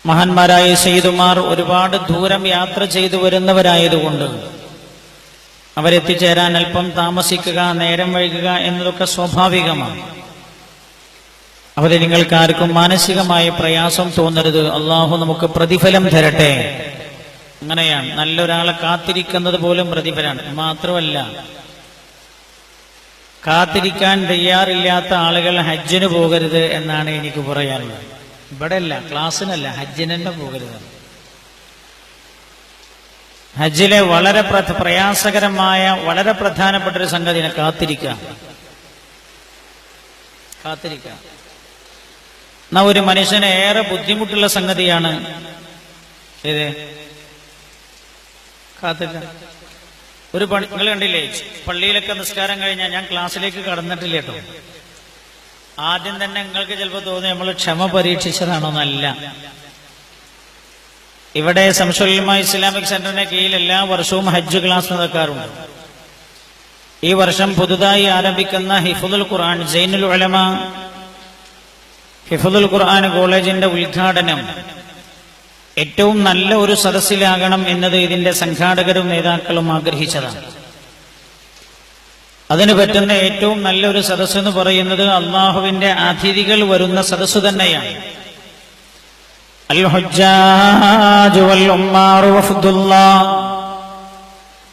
മഹാന്മാരായ സയ്യിദുമാർ ഒരുപാട് ദൂരം യാത്ര ചെയ്തു വരുന്നവരായതുകൊണ്ട് അവരെത്തിച്ചേരാൻ അല്പം താമസിക്കുക, നേരം വൈകുക എന്നതൊക്കെ സ്വാഭാവികമാണ്. അവരെ നിങ്ങൾക്കാർക്കും മാനസികമായ പ്രയാസം തോന്നരുത്. അള്ളാഹു നമുക്ക് പ്രതിഫലം തരട്ടെ. അങ്ങനെയാണ്, നല്ലൊരാളെ കാത്തിരിക്കുന്നത് പോലും പ്രതിഫലമാണ്. മാത്രമല്ല, കാത്തിരിക്കാൻ തയ്യാറില്ലാത്ത ആളുകൾ ഹജ്ജിന് പോകരുത് എന്നാണ് എനിക്ക് പറയാനുള്ളത്. ഇവിടെ അല്ല, ക്ലാസ്സിനല്ല, ഹജ്ജിന് തന്നെ പോകരുത്. ഹജ്ജിലെ വളരെ പ്രയാസകരമായ വളരെ പ്രധാനപ്പെട്ട ഒരു സംഗതിനെ കാത്തിരിക്കുക. എന്നാ ഒരു മനുഷ്യന് ഏറെ ബുദ്ധിമുട്ടുള്ള സംഗതിയാണ് ഇത് കാത്തിരിക്കുക. ഒരു നിങ്ങൾ കണ്ടില്ലേ, പള്ളിയിലൊക്കെ നിസ്കാരം കഴിഞ്ഞാൽ, ഞാൻ ക്ലാസ്സിലേക്ക് കടന്നിട്ടില്ല കേട്ടോ, ആദ്യം തന്നെ നിങ്ങൾക്ക് ചിലപ്പോൾ തോന്നി നമ്മൾ ക്ഷമ പരീക്ഷിച്ചതാണോന്നല്ല. ഇവിടെ ശംസുൽ ഇസ്ലാമിക് സെന്ററിന്റെ കീഴിൽ എല്ലാ വർഷവും ഹജ്ജ് ക്ലാസ് നടക്കാറുണ്ട്. ഈ വർഷം പുതുതായി ആരംഭിക്കുന്ന ഹിഫ്ദുൽ ഖുർആൻ സൈനുൽ ഉലമ ഹിഫ്ദുൽ ഖുർആൻ കോളേജിന്റെ ഉദ്ഘാടനം ഏറ്റവും നല്ല ഒരു സദസ്സിലാകണം എന്നത് ഇതിന്റെ സംഘാടകരും നേതാക്കളും ആഗ്രഹിച്ചതാണ്. അതിന് പറ്റുന്ന ഏറ്റവും നല്ലൊരു സദസ്സ് എന്ന് പറയുന്നത് അള്ളാഹുവിന്റെ അതിഥികൾ വരുന്ന സദസ്സ് തന്നെയാണ്. അൽ ഹുജ്ജാജു വൽ ഉമ്മാറു വഫ്ദുല്ലാഹ്,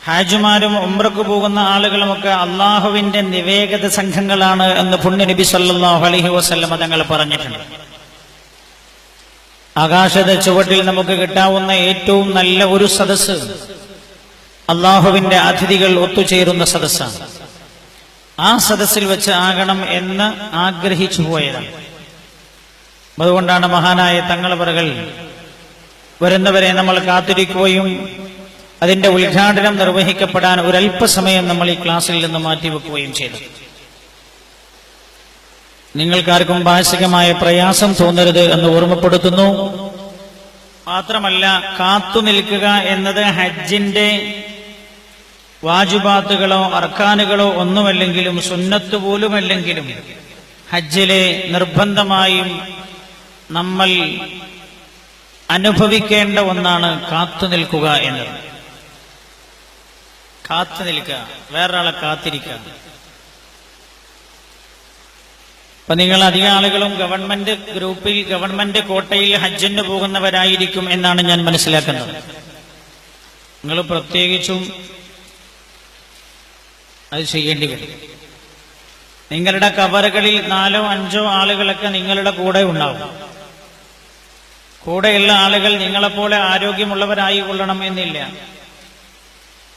ഹാജിമാരും ഉംറക്ക് പോകുന്ന ആളുകളുമൊക്കെ അള്ളാഹുവിന്റെ നിവേദിത സംഘങ്ങളാണ് എന്ന് പുണ്യ നബി സല്ലല്ലാഹു അലൈഹി വസല്ലം തങ്ങൾ പറഞ്ഞിട്ടുണ്ട്. ആകാശത്തെ ചുവട്ടിൽ നമുക്ക് കിട്ടാവുന്ന ഏറ്റവും നല്ല ഒരു സദസ്സ് അള്ളാഹുവിന്റെ അതിഥികൾ ഒത്തുചേരുന്ന സദസ്സാണ്. ആ സദസ്സിൽ വെച്ച് ആകണം എന്ന് ആഗ്രഹിച്ചു പോയതാണ്. അതുകൊണ്ടാണ് മഹാനായ തങ്ങളവറുകൾ വരുന്നവരെ നമ്മൾ കാത്തിരിക്കുകയും അതിന്റെ ഉദ്ഘാടനം നിർവഹിക്കപ്പെടാൻ ഒരല്പസമയം നമ്മൾ ഈ ക്ലാസ്സിൽ നിന്ന് മാറ്റിവെക്കുകയും ചെയ്തു. നിങ്ങൾക്കാർക്കും ഭാഷികമായ പ്രയാസം തോന്നരുത് എന്ന് ഓർമ്മപ്പെടുത്തുന്നു. മാത്രമല്ല, കാത്തുനിൽക്കുക എന്നത് ഹജ്ജിന്റെ വാജിബാത്തുകളോ അർക്കാനുകളോ ഒന്നുമല്ലെങ്കിലും സുന്നത്ത് പോലുമല്ലെങ്കിലും ഹജ്ജിലെ നിർബന്ധമായും നമ്മൾ അനുഭവിക്കേണ്ട ഒന്നാണ് കാത്തുനിൽക്കുക എന്നത്. കാത്തുനിൽക്കുക, വേറൊരാളെ കാത്തിരിക്കുക. അപ്പൊ നിങ്ങൾ അധികം ആളുകളും ഗവൺമെന്റ് ഗ്രൂപ്പിൽ, ഗവൺമെന്റ് കോട്ടയിൽ ഹജ്ജിന് പോകുന്നവരായിരിക്കും എന്നാണ് ഞാൻ മനസ്സിലാക്കുന്നത്. നിങ്ങൾ പ്രത്യേകിച്ചും അത് ചെയ്യേണ്ടി വരും. നിങ്ങളുടെ കവറുകളിൽ 4-5 ആളുകളൊക്കെ നിങ്ങളുടെ കൂടെ ഉണ്ടാവും. കൂടെയുള്ള ആളുകൾ നിങ്ങളെപ്പോലെ ആരോഗ്യമുള്ളവരായി കൊള്ളണം എന്നില്ല.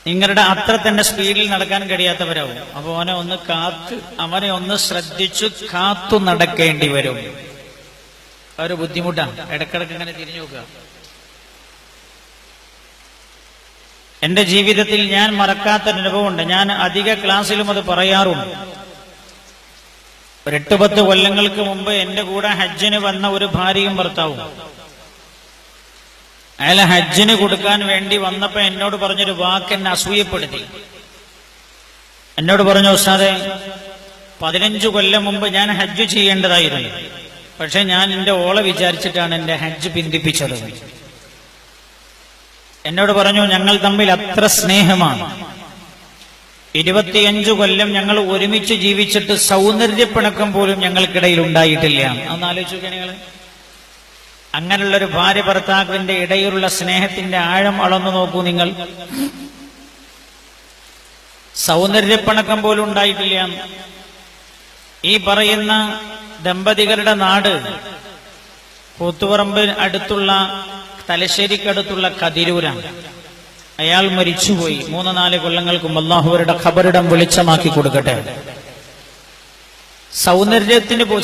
നിങ്ങളുടെ അത്ര തന്നെ സ്പീഡിൽ നടക്കാൻ കഴിയാത്തവരാവും. അപ്പൊ അവനെ ഒന്ന് ശ്രദ്ധിച്ചു കാത്തു നടക്കേണ്ടി വരും. ഒരു ബുദ്ധിമുട്ടാണ്. ഇടക്കിടക്ക് ഇങ്ങനെ തിരിഞ്ഞു നോക്കുക. എന്റെ ജീവിതത്തിൽ ഞാൻ മറക്കാത്തൊരനുഭവമുണ്ട്. ഞാൻ അധിക ക്ലാസ്സിലും അത് പറയാറുണ്ട്. ഒരു 8-10 കൊല്ലങ്ങൾക്ക് മുമ്പ് എന്റെ കൂടെ ഹജ്ജിന് വന്ന ഒരു ഭാര്യയും ഭർത്താവും, അയാൾ ഹജ്ജിന് കൊടുക്കാൻ വേണ്ടി വന്നപ്പോ എന്നോട് പറഞ്ഞൊരു വാക്ക് എന്നെ അസൂയപ്പെടുത്തി. എന്നോട് പറഞ്ഞു, ഉസ്താദേ, 15 കൊല്ലം മുമ്പ് ഞാൻ ഹജ്ജ് ചെയ്യേണ്ടതായിരുന്നു, പക്ഷെ ഞാൻ എന്റെ ഓളെ വിചാരിച്ചിട്ടാണ് എന്റെ ഹജ്ജ് പിന്തിപ്പിച്ചത്. എന്നോട് പറഞ്ഞു, ഞങ്ങൾ തമ്മിൽ അത്ര സ്നേഹമാണ്. 25 കൊല്ലം ഞങ്ങൾ ഒരുമിച്ച് ജീവിച്ചിട്ട് സൗന്ദര്യപ്പിണക്കം പോലും ഞങ്ങൾക്കിടയിൽ ഉണ്ടായിട്ടില്ല. അതൊന്ന് ആലോചിക്കുക നിങ്ങൾ. അങ്ങനെയുള്ളൊരു ഭാര്യ ഭർത്താവിന്റെ ഇടയിലുള്ള സ്നേഹത്തിന്റെ ആഴം അളന്നു നോക്കൂ നിങ്ങൾ. സൗന്ദര്യപ്പിണക്കം പോലും ഉണ്ടായിട്ടില്ല. ഈ പറയുന്ന ദമ്പതികളുടെ നാട് കൂത്തുപറമ്പ് അടുത്തുള്ള, തലശ്ശേരിക്കടുത്തുള്ള കതിരൂരാണ്. അയാൾ മരിച്ചുപോയി 3-4 കൊല്ലങ്ങൾക്കും. അല്ലാഹു അവരുടെ ഖബറിടം വെളിച്ചമാക്കി കൊടുക്കട്ടെ.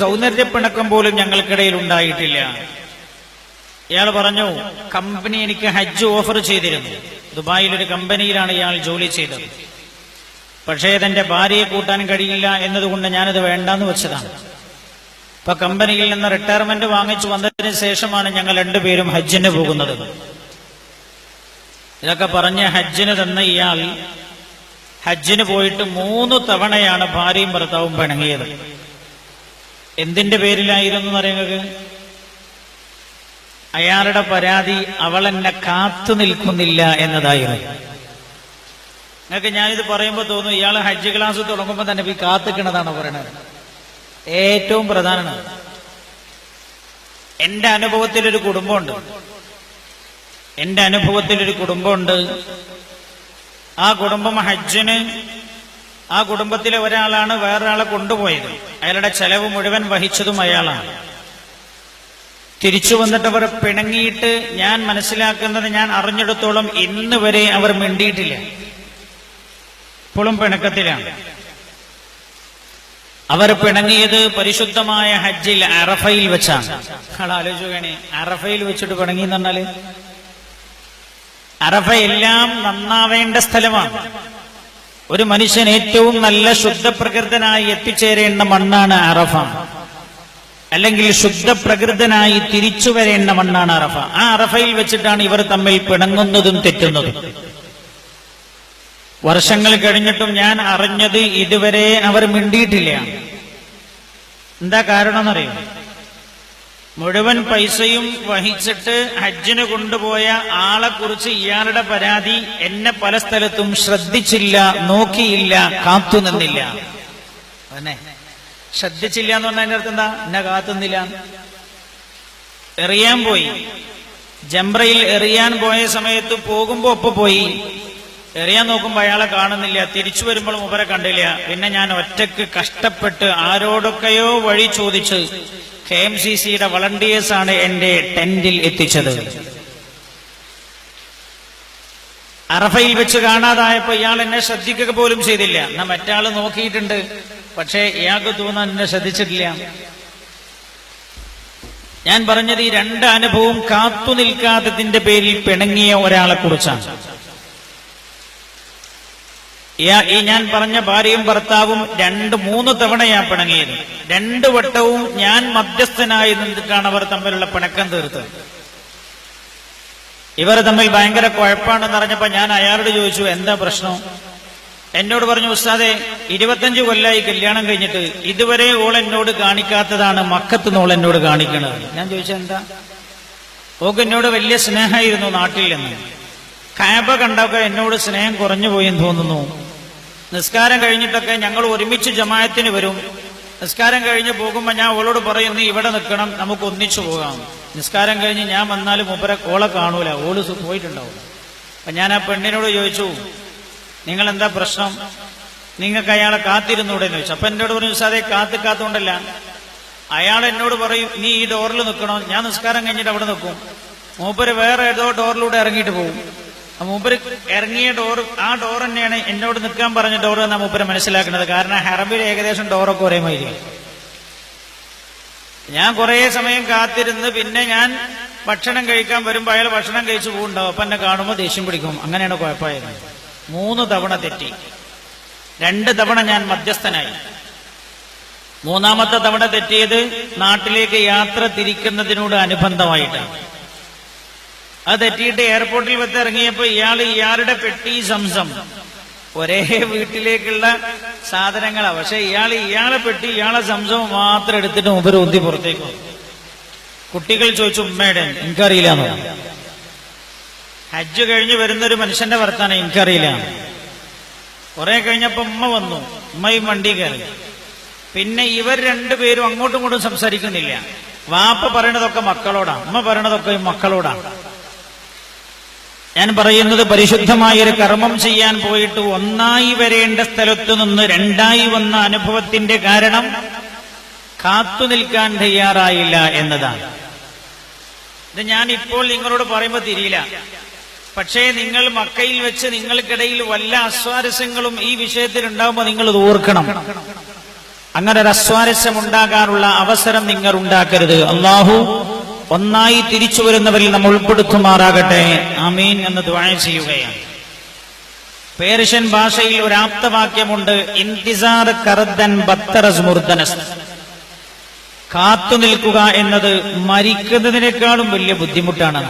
സൗന്ദര്യപ്പിണക്കം പോലും ഞങ്ങൾക്കിടയിൽ ഉണ്ടായിട്ടില്ല. ഇയാൾ പറഞ്ഞു, കമ്പനി എനിക്ക് ഹജ്ജ് ഓഫർ ചെയ്തിരുന്നു. ദുബായിലൊരു കമ്പനിയിലാണ് ഇയാൾ ജോലി ചെയ്തത്. പക്ഷേ തന്റെ ഭാര്യയെ കൂട്ടാൻ കഴിയില്ല എന്നതുകൊണ്ട് ഞാനത് വേണ്ടാന്ന് വെച്ചതാണ്. ഇപ്പൊ കമ്പനിയിൽ നിന്ന് റിട്ടയർമെന്റ് വാങ്ങിച്ചു വന്നതിന് ശേഷമാണ് ഞങ്ങൾ 2 പേരും ഹജ്ജിന് പോകുന്നത്. ഇതൊക്കെ പറഞ്ഞ് ഹജ്ജിന് തന്ന ഇയാൾ ഹജ്ജിന് പോയിട്ട് 3 തവണയാണ് ഭാര്യയും ഭർത്താവും പിണങ്ങിയത്. എന്തിന്റെ പേരിലായിരുന്നു എന്നറിയുന്നത്? അയാളുടെ പരാതി അവൾ എന്നെ കാത്തു നിൽക്കുന്നില്ല എന്നതായിരുന്നു. നിങ്ങൾക്ക് ഞാനിത് പറയുമ്പോൾ തോന്നുന്നു ഇയാൾ ഹജ്ജ് ക്ലാസ് തുടങ്ങുമ്പോൾ തന്നെ ഈ കാത്തിക്കണതാണോ പറയണത്. ഏറ്റവും പ്രധാനമാണ്. എന്റെ അനുഭവത്തിലൊരു കുടുംബമുണ്ട്. ആ കുടുംബം ഹജ്ജിന്, ആ കുടുംബത്തിലെ ഒരാളാണ് വേറൊരാളെ കൊണ്ടുപോയത്. അയാളുടെ ചെലവ് മുഴുവൻ വഹിച്ചതും അയാളാണ്. തിരിച്ചു വന്നിട്ട് അവർ പിണങ്ങിയിട്ട്, ഞാൻ മനസ്സിലാക്കുന്നത്, ഞാൻ അറിഞ്ഞെടുത്തോളം ഇന്ന് വരെ അവർ മിണ്ടിയിട്ടില്ല. ഇപ്പോഴും പിണക്കത്തിലാണ്. അവർ പിണങ്ങിയത് പരിശുദ്ധമായ ഹജ്ജിൽ അറഫയിൽ വെച്ചാണ്. ആലോചിക്കുകയാണ്, അറഫയിൽ വെച്ചിട്ട് പിണങ്ങി എന്ന് പറഞ്ഞാല് അറഫ എല്ലാം നന്നാവേണ്ട സ്ഥലമാണ്. ഒരു മനുഷ്യൻ ഏറ്റവും നല്ല ശുദ്ധപ്രകൃതനായി എത്തിച്ചേരേണ്ട മണ്ണാണ് അറഫ, അല്ലെങ്കിൽ ശുദ്ധപ്രകൃതനായി തിരിച്ചു വരേണ്ട മണ്ണാണ് അറഫ. ആ അറഫയിൽ വെച്ചിട്ടാണ് ഇവർ തമ്മിൽ പിണങ്ങുന്നതും തെറ്റുന്നതും. വർഷങ്ങൾ കഴിഞ്ഞിട്ടും ഞാൻ അറിഞ്ഞത് ഇതുവരെ അവർ മിണ്ടിയിട്ടില്ല. എന്താ കാരണം എന്നറിയും? മുഴുവൻ പൈസയും വഹിച്ചിട്ട് ഹജ്ജിന് കൊണ്ടുപോയ ആളെക്കുറിച്ച് ഇയാളുടെ പരാതി, എന്നെ പല സ്ഥലത്തും ശ്രദ്ധിച്ചില്ല, നോക്കിയില്ല, കാത്തുനിന്നില്ല. അതന്നെ ശ്രദ്ധിച്ചില്ല എന്ന് പറഞ്ഞാൽ അതിന്റെ അർത്ഥം എന്താ? എന്നെ കാത്തുന്നില്ല. എറിയാൻ പോയി, ജംറയിൽ എറിയാൻ പോയ സമയത്ത് പോകുമ്പോ ഒപ്പം പോയി, എറിയാൻ നോക്കുമ്പോ അയാളെ കാണുന്നില്ല, തിരിച്ചു വരുമ്പോൾ മൂപ്പരെ കണ്ടില്ല. പിന്നെ ഞാൻ ഒറ്റക്ക് കഷ്ടപ്പെട്ട് ആരോടൊക്കെയോ വഴി ചോദിച്ച് KMCCയുടെ വളണ്ടിയേഴ്സാണ് എന്റെ ടെന്റിൽ എത്തിച്ചത്. അറഫയിൽ വെച്ച് കാണാതായപ്പോ ഇയാൾ എന്നെ ശ്രദ്ധിക്കുക പോലും ചെയ്തില്ല. എന്നാ മറ്റാള് നോക്കിയിട്ടുണ്ട്, പക്ഷേ ഇയാൾക്ക് തോന്നാൻ എന്നെ ശ്രദ്ധിച്ചിട്ടില്ല. ഞാൻ പറഞ്ഞത് ഈ രണ്ട് അനുഭവവും കാത്തു നിൽക്കാത്തതിന്റെ പേരിൽ പിണങ്ങിയ ഒരാളെ കുറിച്ചാണ്. ഈ ഞാൻ പറഞ്ഞ ഭാര്യയും ഭർത്താവും 2-3 തവണയാ പിണങ്ങിയത്. 2 വട്ടവും ഞാൻ മധ്യസ്ഥനായി നിന്നിട്ടാണ് അവർ തമ്മിലുള്ള പിണക്കം തീർത്തത്. ഇവർ തമ്മിൽ ഭയങ്കര കുഴപ്പമാണെന്ന് അറിഞ്ഞപ്പോ ഞാൻ അയാളോട് ചോദിച്ചു, എന്താ പ്രശ്നം? എന്നോട് പറഞ്ഞു, ഉസ്താദെ 25 കൊല്ലമായി കല്യാണം കഴിഞ്ഞിട്ട് ഇതുവരെ ഓൾ എന്നോട് കാണിക്കാത്തതാണ് മക്കത്ത് ഓൾ എന്നോട് കാണിക്കണത്. ഞാൻ ചോദിച്ചാൽ എന്താ? ഓക്ക് എന്നോട് വലിയ സ്നേഹമായിരുന്നു നാട്ടിൽ നിന്ന്. കാബ കണ്ടൊക്കെ എന്നോട് സ്നേഹം കുറഞ്ഞു പോയെന്ന് തോന്നുന്നു. നിസ്കാരം കഴിഞ്ഞിട്ടൊക്കെ ഞങ്ങൾ ഒരുമിച്ച് ജമാഅത്തിന് വരും. നിസ്കാരം കഴിഞ്ഞ് പോകുമ്പോ ഞാൻ ഓളോട് പറയും, നീ ഇവിടെ നിൽക്കണം, നമുക്ക് ഒന്നിച്ചു പോകാം. നിസ്കാരം കഴിഞ്ഞ് ഞാൻ വന്നാലും മൂപ്പരെ ഓളെ കാണൂല, ഓള് പോയിട്ടുണ്ടാവും. അപ്പൊ ഞാൻ ആ പെണ്ണിനോട് ചോദിച്ചു, നിങ്ങൾ എന്താ പ്രശ്നം? നിങ്ങൾക്ക് അയാളെ കാത്തിരുന്നൂടെ എന്ന് ചോദിച്ചു. അപ്പൊ എന്നോട് പറഞ്ഞു, സാറേ കാത്തുകൊണ്ടല്ല, അയാൾ എന്നോട് പറയും നീ ഈ ഡോറിൽ നിൽക്കണം, ഞാൻ നിസ്കാരം കഴിഞ്ഞിട്ട് അവിടെ നിൽക്കും. മൂപ്പര് വേറെ ഏതോ ഡോറിലൂടെ ഇറങ്ങിയിട്ട് പോകും. മൂപ്പര് ഇറങ്ങിയ ഡോർ, ആ ഡോർ തന്നെയാണ് എന്നോട് നിൽക്കാൻ പറഞ്ഞ ഡോർ എന്നാ മൂപ്പര് മനസ്സിലാക്കുന്നത്. കാരണം ഹറമിൽ ഏകദേശം ഡോറൊക്കെ ഒരേ മാതിരി. ഞാൻ കുറെ സമയം കാത്തിരുന്ന് പിന്നെ ഞാൻ ഭക്ഷണം കഴിക്കാൻ വരുമ്പോ അയാൾ ഭക്ഷണം കഴിച്ചു പോകുന്നുണ്ടാവും. അപ്പൊ എന്നെ കാണുമ്പോൾ ദേഷ്യം പിടിക്കും. അങ്ങനെയാണ് കുഴപ്പമായത്. 3 തവണ തെറ്റി. 2 തവണ ഞാൻ മധ്യസ്ഥനായി. 3ാമത്തെ തവണ തെറ്റിയത് നാട്ടിലേക്ക് യാത്ര തിരിക്കുന്നതിനോട് അനുബന്ധമായിട്ടാണ്. അത് തെറ്റിയിട്ട് എയർപോർട്ടിൽ വെച്ച് ഇറങ്ങിയപ്പോ ഇയാളുടെ പെട്ടി സംസം, ഒരേ വീട്ടിലേക്കുള്ള സാധനങ്ങളാ, പക്ഷെ ഇയാളെ പെട്ടി ഇയാളെ സംസം മാത്രം എടുത്തിട്ട് മുമ്പ് ഉന്തി പുറത്തേക്ക് വന്നു. കുട്ടികൾ ചോദിച്ചു, ഉമ്മയുടെ എനിക്കറിയില്ലാന്ന്. ഹജ്ജ് കഴിഞ്ഞ് വരുന്നൊരു മനുഷ്യന്റെ വർത്താനം എനിക്കറിയില്ല. കുറെ കഴിഞ്ഞപ്പോ ഉമ്മ വന്നു, ഉമ്മയും വണ്ടി കയറി. പിന്നെ ഇവർ 2 പേരും അങ്ങോട്ടും ഇങ്ങോട്ടും സംസാരിക്കുന്നില്ല. വാപ്പ പറയണതൊക്കെ മക്കളോടാണ്, ഉമ്മ പറയണതൊക്കെ മക്കളോടാണ്. ഞാൻ പറയുന്നത്, പരിശുദ്ധമായൊരു കർമ്മം ചെയ്യാൻ പോയിട്ട് 1ആയി വരേണ്ട സ്ഥലത്തു നിന്ന് 2ആയി വന്ന അനുഭവത്തിന്റെ കാരണം കാത്തു നിൽക്കാൻ തയ്യാറായില്ല എന്നതാണ്. ഇത് ഞാൻ ഇപ്പോൾ നിങ്ങളോട് പറയുമ്പോൾ തിരിയില്ല. പക്ഷേ നിങ്ങൾ മക്കയിൽ വെച്ച് നിങ്ങൾക്കിടയിൽ വല്ല അസ്വാരസ്യങ്ങളും ഈ വിഷയത്തിൽ ഉണ്ടാകുമ്പോൾ നിങ്ങൾ ഇത് ഓർക്കണം. അങ്ങനെ ഒരു അസ്വാരസ്യം ഉണ്ടാകാനുള്ള അവസരം നിങ്ങൾ ഉണ്ടാക്കരുത്. അല്ലാഹു 1ആയി തിരിച്ചു വരുന്നവരിൽ നമ്മൾ ഉൾപ്പെടുത്തുമാറാകട്ടെ. ആമീൻ എന്ന് ദുആ ചെയ്യുകയാണ്. പേർഷ്യൻ ഭാഷയിൽ ഒരു ആപ്തവാക്യമുണ്ട്, ഇന്തിസാർ കർദൻ ബത്തറസ് മുർദനസ്. കാത്തു നിൽക്കുക എന്നത് മരിക്കുന്നതിനേക്കാളും വലിയ ബുദ്ധിമുട്ടാണ്.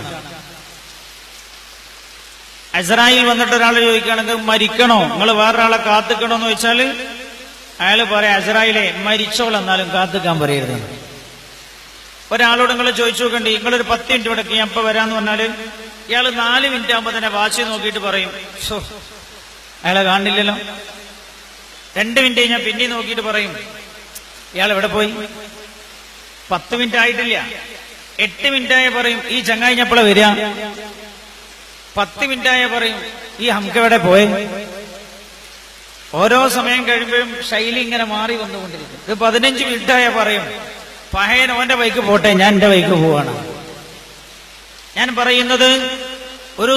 അസ്രായിൽ വന്നിട്ട് ഒരാൾ ചോദിക്കുകയാണെങ്കിൽ മരിക്കണോ, നിങ്ങൾ വേറൊരാളെ കാത്തുക്കണോ എന്ന് ചോദിച്ചാൽ അയാൾ പറയാം, അസ്രായിലെ മരിച്ചോളെന്നാലും കാത്തുക്കാൻ പറയരുത്. ഒരാളോട് നിങ്ങൾ ചോദിച്ചു നോക്കണ്ടി, നിങ്ങളൊരു 10 മിനിറ്റ് ഇവിടെ ഞാൻ ഇപ്പൊ വരാന്ന് പറഞ്ഞാല് ഇയാൾ 4 മിനിറ്റ് ആകുമ്പോ തന്നെ വാച്ച് നോക്കിയിട്ട് പറയും, ഷോ അയാളെ കാണില്ലല്ലോ. 2 മിനിറ്റ് കഴിഞ്ഞാൽ പിന്നെയും നോക്കിയിട്ട് പറയും, ഇയാൾ എവിടെ പോയി? 10 മിനിറ്റ് ആയിട്ടില്ല, 8 മിനിറ്റായ പറയും, ഈ ചങ്ങായി എപ്പോഴാ വരിക? 10 മിനിറ്റായ പറയും, ഈ ഹംക എവിടെ പോയി? ഓരോ സമയം കഴിയുമ്പോഴും ശൈലി ഇങ്ങനെ മാറി വന്നുകൊണ്ടിരിക്കും. ഇത് 15 മിനിറ്റായ പറയും, പഹയൻ ഓന്റെ ബൈക്ക് പോട്ടെ, ഞാൻ എന്റെ ബൈക്ക് പോവാണ്. ഞാൻ പറയുന്നത്, ഒരു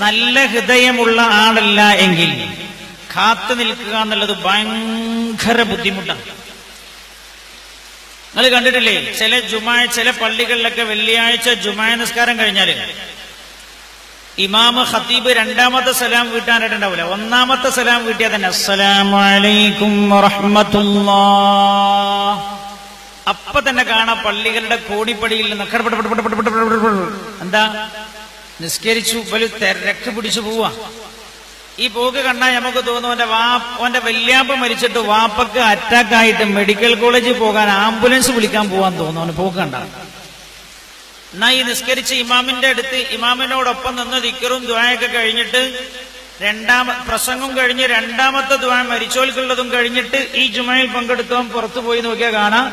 നല്ല ഹൃദയമുള്ള ആളല്ല എങ്കിൽ കാത്തു നിൽക്കുക എന്നുള്ളത് ഭയങ്കര ബുദ്ധിമുട്ടാണ്. നിങ്ങൾ കണ്ടിട്ടില്ലേ, ചില പള്ളികളിലൊക്കെ വെള്ളിയാഴ്ച ജുമാ നിസ്കാരം കഴിഞ്ഞാല് ഇമാമ് ഖത്തീബ് 2ാമത്തെ സലാം വീട്ടാനായിട്ടുണ്ടാവില്ല, 1ാമത്തെ സലാം വീട്ടിയാൽ തന്നെ അസ്സലാമു അലൈക്കും വറഹ്മത്തുള്ളാഹ്. അപ്പൊ തന്നെ കാണാം പള്ളികളുടെ കോടിപ്പടിയിൽ നിന്ന് എന്താ നിസ്കരിച്ചു തിരക്ക് പിടിച്ചു പോവാ. ഈ പോക്ക് കണ്ടാൽ നമുക്ക് തോന്നും ഓന്റെ വല്യാപ്പ മരിച്ചിട്ട് വാപ്പക്ക് അറ്റാക്ക് ആയിട്ട് മെഡിക്കൽ കോളേജിൽ പോകാൻ ആംബുലൻസ് വിളിക്കാൻ പോവാൻ തോന്നും അവന് പോക്ക് കണ്ട. എന്നാ ഈ നിസ്കരിച്ച് ഇമാമിന്റെ അടുത്ത് ഇമാമിനോടൊപ്പം നിന്ന് ദിക്റും ദുആയൊക്കെ കഴിഞ്ഞിട്ട് പ്രസംഗം കഴിഞ്ഞ് 2ാമത്തെ ദുആ മരിച്ചോൽക്കുള്ളതും കഴിഞ്ഞിട്ട് ഈ ജുമയിൽ പങ്കെടുത്തവൻ പുറത്തു പോയി നോക്കിയാൽ കാണാം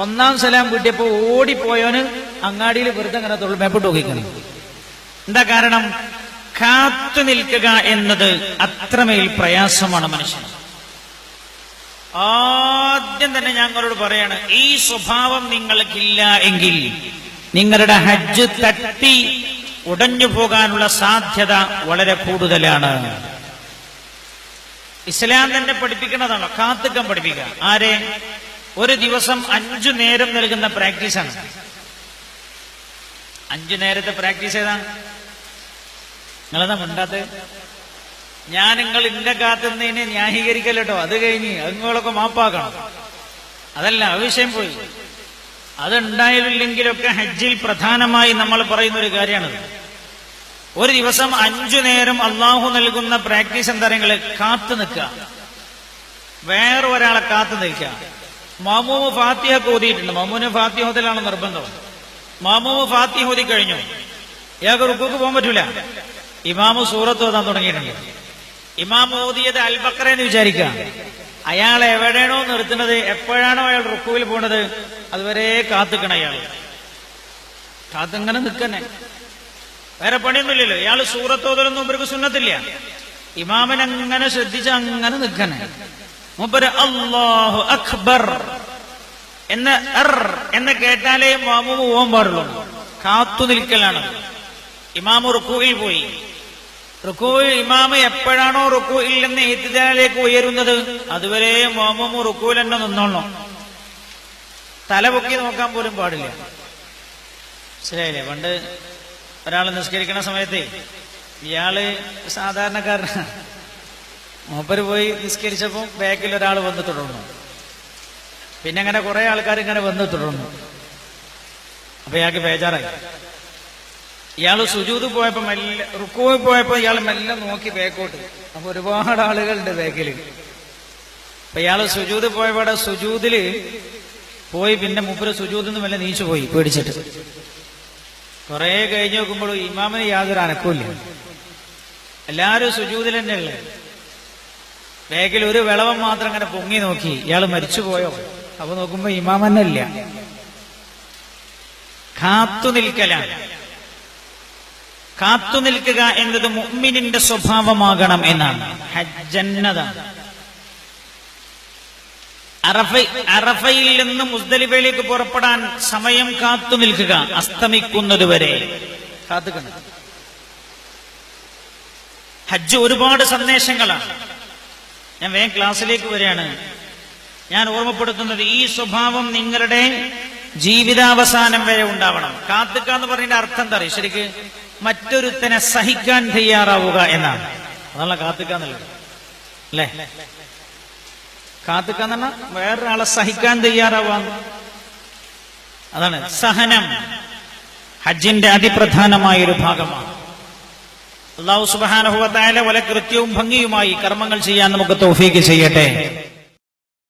1ാം സലാം വീട്ടിയപ്പോ ഓടിപ്പോയവന് അങ്ങാടിയിൽ വെറുതെ അങ്ങനെ മേപ്പോട്ട് നോക്കിക്കണം. എന്താ കാരണം? കാത്തു നിൽക്കുക എന്നത് അത്രമേൽ പ്രയാസമാണ് മനുഷ്യന്. ആദ്യം തന്നെ ഞങ്ങളോട് പറയാണ്, ഈ സ്വഭാവം നിങ്ങൾക്കില്ല എങ്കിൽ നിങ്ങളുടെ ഹജ്ജ് തട്ടി ഉടഞ്ഞു പോകാനുള്ള സാധ്യത വളരെ കൂടുതലാണ്. ഇസ്ലാം തന്നെ പഠിപ്പിക്കുന്നതാണ് കാത്തുക്കാൻ പഠിപ്പിക്കുക. ആരെ? ഒരു ദിവസം 5 നേരം നൽകുന്ന പ്രാക്ടീസാണ്. 5 നേരത്തെ പ്രാക്ടീസ് ഏതാണ്? നിങ്ങളെന്താ മിണ്ടാത്ത? ഞാൻ നിങ്ങൾ ഇന്റെ കാത്തുന്നതിനെ ന്യായീകരിക്കല്ലോ. അത് കഴിഞ്ഞ് അതുങ്ങളൊക്കെ മാപ്പാക്കണം. അതല്ല, ആ വിഷയം പോയി. അതുണ്ടായില്ലെങ്കിലൊക്കെ ഹജ്ജിൽ പ്രധാനമായി നമ്മൾ പറയുന്ന ഒരു കാര്യമാണത്. ഒരു ദിവസം 5 നേരം അള്ളാഹു നൽകുന്ന പ്രാക്ടീസ് എന്താ പറയുക? കാത്തു നിൽക്കുക, വേറെ ഒരാളെ കാത്തു നിൽക്കുക. മാമൂമ് ഫാത്തിഹ ഓതിയിട്ടുണ്ട്. മാമൂന് ഫാത്തിഹ ഓതലാണ് നിർബന്ധം. മാമൂമ് ഫാത്തിഹ ഓതി കഴിഞ്ഞു, ഇയാൾക്ക് റുക്കൂക്ക് പോകാൻ പറ്റൂല. ഇമാമ് സൂറത്ത് ഓതാൻ തുടങ്ങിയിട്ടുണ്ട്. ഇമാം ഓതിയത് അൽ ബഖറ എന്ന് വിചാരിക്കുക. അയാൾ എവിടെയാണോ നിർത്തുന്നത്, എപ്പോഴാണോ അയാൾ റുക്കൂവിൽ പോണത്, അതുവരെ കാത്തുക്കണം. അയാൾ കാത്തിങ്ങനെ നിൽക്കന്നെ, വേറെ പണിയൊന്നുമില്ലല്ലോ. ഇയാൾ സൂറത്ത് ഓതലൊന്നും ഇവർക്ക് സുന്നത്തില്ല. ഇമാമിനങ്ങനെ ശ്രദ്ധിച്ച് അങ്ങനെ നിൽക്കന്നെ. മൂപ്പര് അല്ലാഹു അക്ബർ എന്ന് കേട്ടാലേ മാമൂമ് പോകാൻ പാടുള്ളൂ. കാത്തു നിൽക്കലാണ്. ഇമാമ് റുക്കൂയിൽ പോയി. റുക്കൂയിൽ ഇമാമ് എപ്പോഴാണോ റുക്കൂയിൽ നിന്ന് ഇത്തിദാലിലേക്ക് ഉയരുന്നത് അതുവരെ മാമൂമ് റുക്കൂയിൽ തന്നെ നിന്നോളണം. തല പൊക്കി നോക്കാൻ പോലും പാടില്ല. മനസ്സിലായില്ലേ? പണ്ട് ഒരാൾ നിസ്കരിക്കുന്ന സമയത്ത് ഇയാള് സാധാരണക്കാരനാണ്. മൂപ്പര് പോയി നിസ്കരിച്ചപ്പോ ബാക്കിൽ ഒരാൾ വന്ന് തുടർന്നു. പിന്നെ അങ്ങനെ കുറെ ആൾക്കാർ ഇങ്ങനെ വന്ന് തുടർന്നു. അപ്പൊ ഇയാൾക്ക് ബേജാറായി. ഇയാള് സുജൂദ് പോയപ്പോ മെല്ലെ റുക്കൂവിൽ പോയപ്പോ ഇയാൾ മെല്ലെ നോക്കി ബാക്കോട്ട്. അപ്പൊ ഒരുപാട് ആളുകളുണ്ട് ബാക്കില്. അപ്പൊ ഇയാള് സുജൂദ് പോയപ്പോടെ സുജൂദില് പോയി. പിന്നെ മൂപ്പര് സുജൂദിന്ന് മെല്ലെ നീച്ചു പോയി പേടിച്ചിട്ട്. കുറെ കഴിഞ്ഞ് നോക്കുമ്പോൾ ഇമാമിന് യാതൊരു അനക്കൂല്ല. എല്ലാരും സുജൂദിൽ തന്നെ ഉള്ളേ. ബാക്കിൽ ഒരു വിളവം മാത്രം അങ്ങനെ പൊങ്ങി നോക്കി. ഇയാള് മരിച്ചുപോയോ? അപ്പൊ നോക്കുമ്പോ ഇമാം തന്നെ ഇല്ല. കാത്തു നിൽക്കലാണ്. കാത്തു നിൽക്കുക എന്നത് മുഅ്മിനിന്റെ സ്വഭാവമാകണം എന്നാണ്. ഹജ്ജന്നതാണ്. അറഫയിൽ നിന്ന് മുസ്ദലിഫയിലേക്ക് പുറപ്പെടാൻ സമയം കാത്തു നിൽക്കുക, അസ്തമിക്കുന്നതുവരെ കാത്തുക്കണം. ഹജ്ജ് ഒരുപാട് സന്ദേശങ്ങളാണ്. ഞാൻ വേഗം ക്ലാസ്സിലേക്ക് വരികയാണ്. ഞാൻ ഓർമ്മപ്പെടുത്തുന്നത്, ഈ സ്വഭാവം നിങ്ങളുടെ ജീവിതാവസാനം വരെ ഉണ്ടാവണം. കാത്തുക്കാന്ന് പറയുന്ന അർത്ഥം എന്താ അറിയാം? ശരിക്ക് മറ്റൊരുത്തനെ സഹിക്കാൻ തയ്യാറാവുക എന്നാണ്. അതാണ് കാത്തുക്കാന്നുള്ളത്, അല്ലേ? കാത്തുക്കാന്ന് പറഞ്ഞാൽ വേറൊരാളെ സഹിക്കാൻ തയ്യാറാവാന്ന്. അതാണ് സഹനം. ഹജ്ജിന്റെ അതിപ്രധാനമായൊരു ഭാഗമാണ്. അല്ലാഹു സുബ്ഹാനഹു വ തആല വളരെ കൃത്യവും ഭംഗിയുമായി കർമ്മങ്ങൾ ചെയ്യാൻ നമുക്ക് തൗഫീഖ് ചെയ്യട്ടെ.